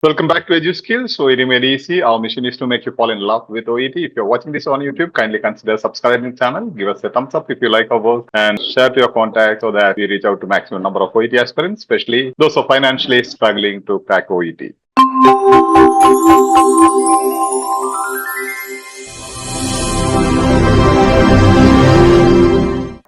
Welcome back to EduSkills. So OET made easy. Our mission is to make you fall in love with OET. If you're watching this on YouTube, kindly consider subscribing to the channel. Give us a thumbs up if you like our work and share to your contacts so that we reach out to maximum number of OET aspirants, especially those who are financially struggling to crack OET.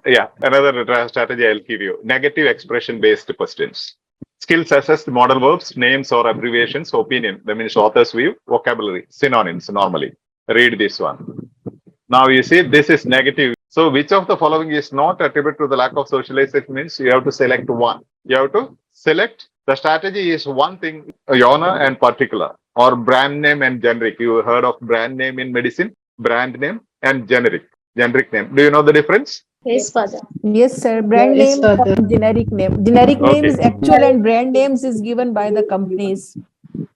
Yeah, another strategy I'll give you. Negative expression based questions. Skills assessed model verbs, names or abbreviations, opinion. That means author's view, vocabulary, synonyms normally. Read this one. Now you see this is negative. So which of the following is not attributed to the lack of socialization means you have to select one. You have to select. The strategy is one thing, genre and particular or brand name and generic. You heard of brand name in medicine, brand name and generic. Generic name. Do you know the difference? Yes, Father. Yes, sir. Brand Yes, name or generic name. Generic name is Okay. actual and brand names is given by the companies.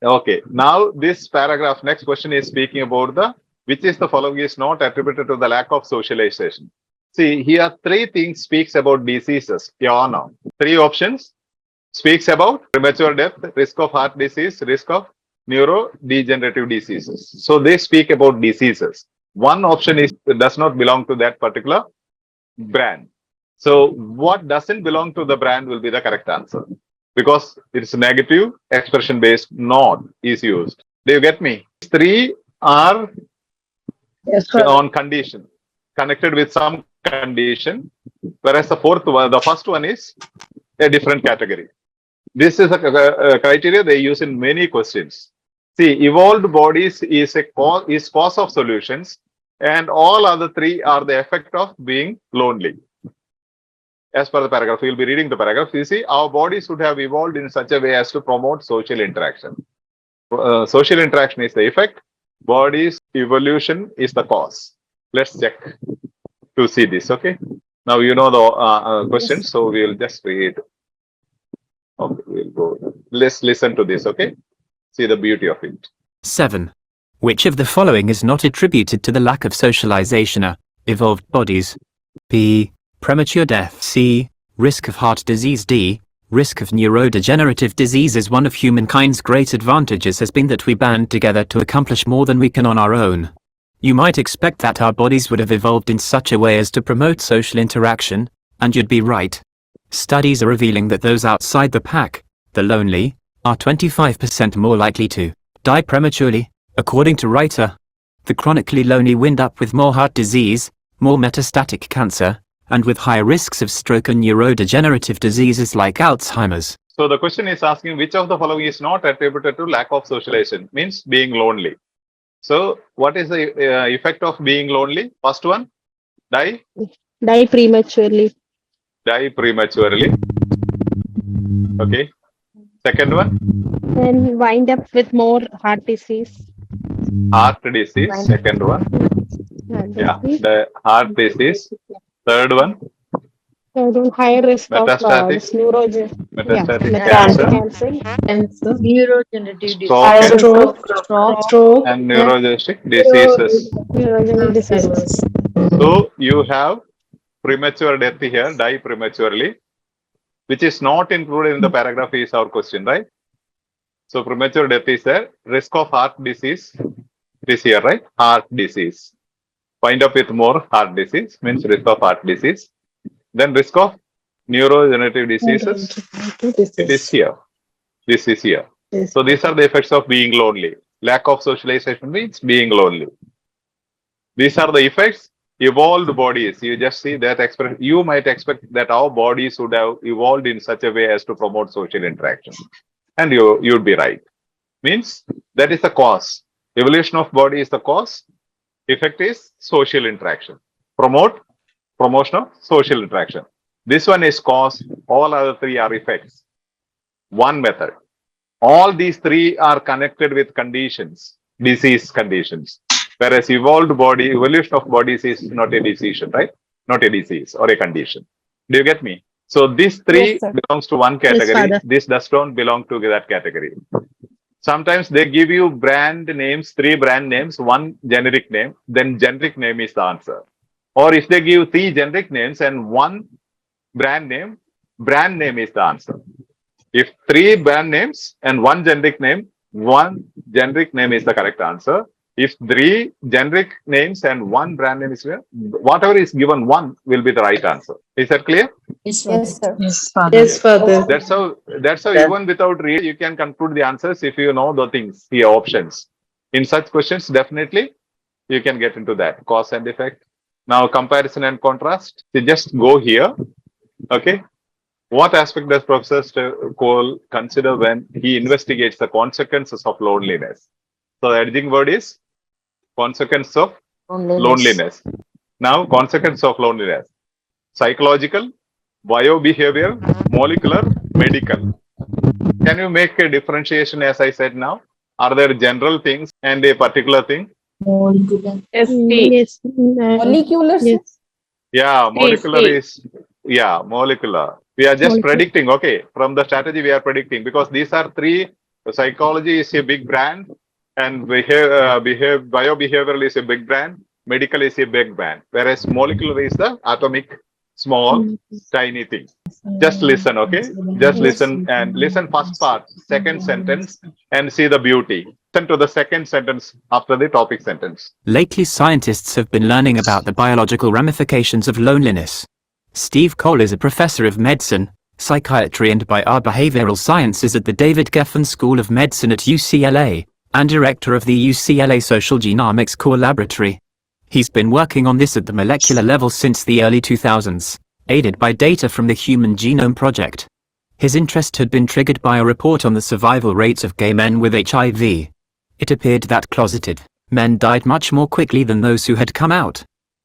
Okay. Now this paragraph, next question is speaking about the which is the following is not attributed to the lack of socialization. See, here three things speaks about diseases. Yeah, no. Three options speaks about premature death, risk of heart disease, risk of neurodegenerative diseases. So they speak about diseases. One option is does not belong to that particular brand. So what doesn't belong to the brand will be the correct answer because it's negative expression based not is used. Do you get me? Three are Yes, Father. on condition connected with some condition, whereas the fourth one, the first one is a different category. This is a criteria they use in many questions. See, evolved bodies is a cause of solutions, and all other three are the effect of being lonely. As per the paragraph, we'll be reading the paragraph. You see, our bodies should have evolved in such a way as to promote social interaction. Social interaction is the effect. Body's evolution is the cause. Let's check to see this. Okay. Now you know the questions, so we'll just read. Okay, we'll go. Let's listen to this. Okay. See the beauty of it. 7. Which of the following is not attributed to the lack of socialization? A. Evolved bodies. B. Premature death. C. Risk of heart disease. D. Risk of neurodegenerative diseases. One of humankind's great advantages has been that we band together to accomplish more than we can on our own. You might expect that our bodies would have evolved in such a way as to promote social interaction, and you'd be right. Studies are revealing that those outside the pack, the lonely, are 25% more likely to die prematurely, according to writer. The chronically lonely wind up with more heart disease, more metastatic cancer, and with higher risks of stroke and neurodegenerative diseases like Alzheimer's. So the question is asking which of the following is not attributed to lack of socialization, means being lonely. So what is the effect of being lonely? First one, die prematurely. Die prematurely. Okay. Second one, And wind up with more heart disease. heart disease. Second one, yeah, the heart disease. Third one, Higher risk of metastatic metastatic cancer, cancer, Neurodegenerative stroke, and neurodegenerative diseases. neurogenic diseases. So you have premature death here, die prematurely, which is not included in the paragraph is our question, right? So premature death is there. Risk of heart disease is here, right? Heart disease. Wind up with more heart disease means risk of heart disease. Then risk of neurodegenerative diseases. It is here. This is here. So these are the effects of being lonely. Lack of socialization means being lonely. These are the effects. Evolved bodies. You just see that expression. You might expect that our bodies would have evolved in such a way as to promote social interaction. And you'd be right. Means that is the cause. Evolution of body is the cause. Effect is social interaction. Promotion of social interaction. This one is cause. All other three are effects. One method. All these three are connected with conditions, disease conditions. Whereas evolution of bodies is not a decision, right? Not a disease or a condition. Do you get me? So these three Yes, sir. belongs to one category. Father. This does not belong to that category. Sometimes they give you brand names, three brand names, one generic name, then generic name is the answer. Or if they give three generic names and one brand name is the answer. If three brand names and one generic name, one generic name is the correct answer. If three generic names and one brand name is there, whatever is given one will be the right answer. Is that clear? Yes, sir. Yes, Father. Yes, Father. That's how even without reading, you can conclude the answers if you know the things, the options. In such questions, definitely you can get into that. Cause and effect. Now, comparison and contrast. You just go here. Okay. What aspect does Professor Cole consider when he investigates the consequences of loneliness? So the editing word is consequence of loneliness. Now, consequence of loneliness. Psychological, biobehavioral, molecular, medical. Can you make a differentiation as I said now? Are there general things and a particular thing? Yes. Molecular, sir? Yes. Yeah, molecular C. is, yeah, molecular. We are just Molecular. predicting, okay, from the strategy we are predicting because these are three. Psychology is a big brand and biobehavioral is a big brand, medical is a big brand, whereas molecular is the atomic, small, tiny thing. Just listen, okay? Just listen and listen first part, second sentence and see the beauty. Listen to the second sentence after the topic sentence. Lately, scientists have been learning about the biological ramifications of loneliness. Steve Cole is a professor of medicine, psychiatry and biobehavioral sciences at the David Geffen School of Medicine at UCLA, and director of the UCLA Social Genomics Core Laboratory. He's been working on this at the molecular level since the early 2000s, aided by data from the Human Genome Project. His interest had been triggered by a report on the survival rates of gay men with HIV. It appeared that closeted men died much more quickly than those who had come out.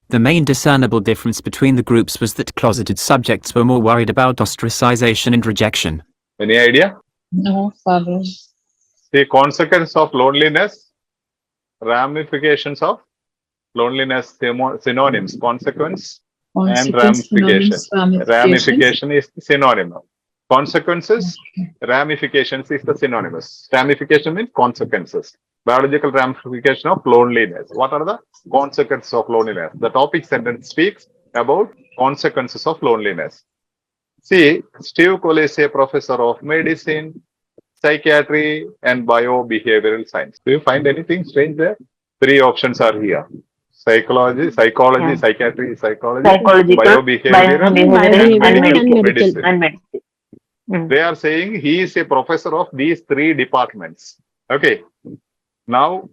The main discernible difference between the groups was that closeted subjects were more worried about ostracization and rejection. Any idea? No, Father. The consequence of loneliness, ramifications of loneliness, synonyms, consequence and ramification. Ramification is synonym. Consequences, ramifications is the synonymous. Ramification means consequences. Biological ramification of loneliness. What are the consequences of loneliness? The topic sentence speaks about consequences of loneliness. See, Steve Cole is a professor of medicine, psychiatry, and biobehavioral science. Do you find anything strange there? Three options are here. Psychology, Yeah. psychiatry, Psychological, biobehavioral, biobehavioral, and and medicine. and medicine. They are saying he is a professor of these three departments. Okay. Now,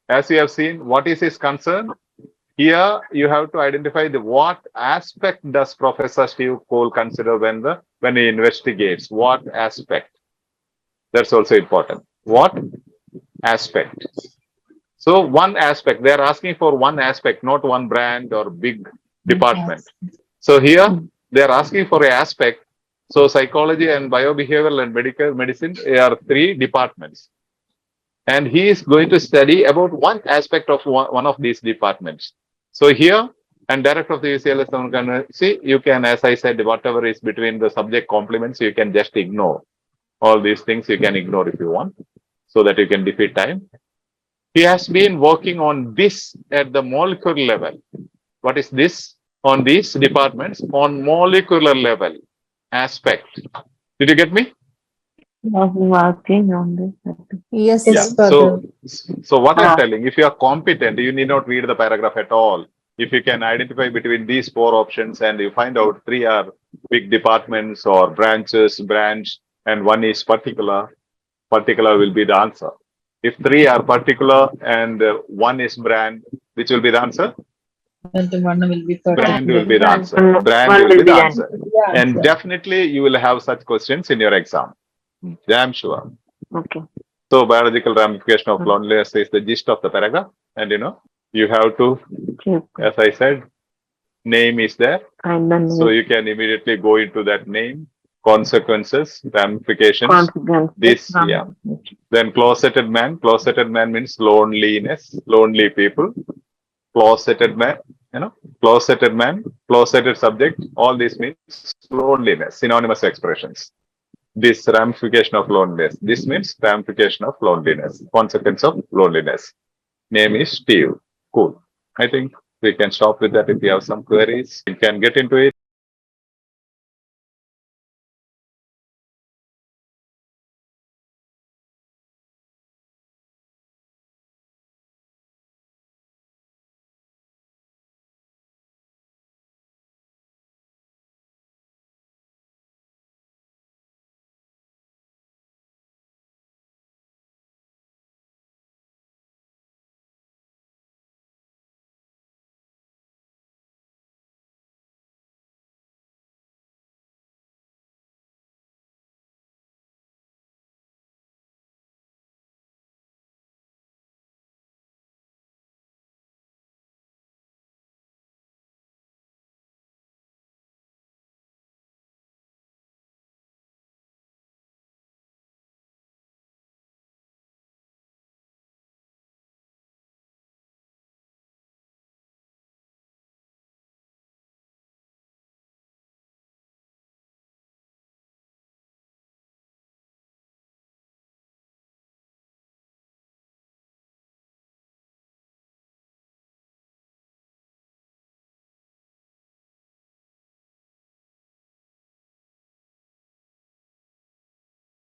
as you have seen, what is his concern? Here, you have to identify the what aspect does Professor Steve Cole consider when he investigates. What aspect? That's also important. What aspect? So one aspect, they are asking for one aspect, not one brand or big department. So here, they are asking for an aspect. So psychology and biobehavioral and medical medicine are three departments. And he is going to study about one aspect of one of these departments. So here, and director of the UCLA, see, you can, as I said, whatever is between the subject complements, you can just ignore. All these things you can ignore if you want, so that you can defeat time. He has been working on this at the molecular level. What is this? On these departments, on molecular level aspect. Did you get me? Working on this. Yes, Yeah. sir. So what I'm telling, if you are competent, you need not read the paragraph at all. If you can identify between these four options and you find out three are big departments or branches, branch, and one is particular will be the answer. If three are particular and one is brand, which will be the answer? Then the one will be perfect. Brand will be the answer. Brand One will be the the answer. And definitely you will have such questions in your exam. Damn sure. Okay. So biological ramification of loneliness is the gist of the paragraph. And you have to, as I said, name is there. And then So you can immediately go into that name, consequences, ramifications. consequence. This, yeah. Then closeted man. Closeted man means loneliness, lonely people. Closeted man, closeted man, closeted subject. All this means loneliness, synonymous expressions. This ramification of loneliness. This means ramification of loneliness, consequence of loneliness. Name is Steve. Cool. I think we can stop with that. If you have some queries, you can get into it.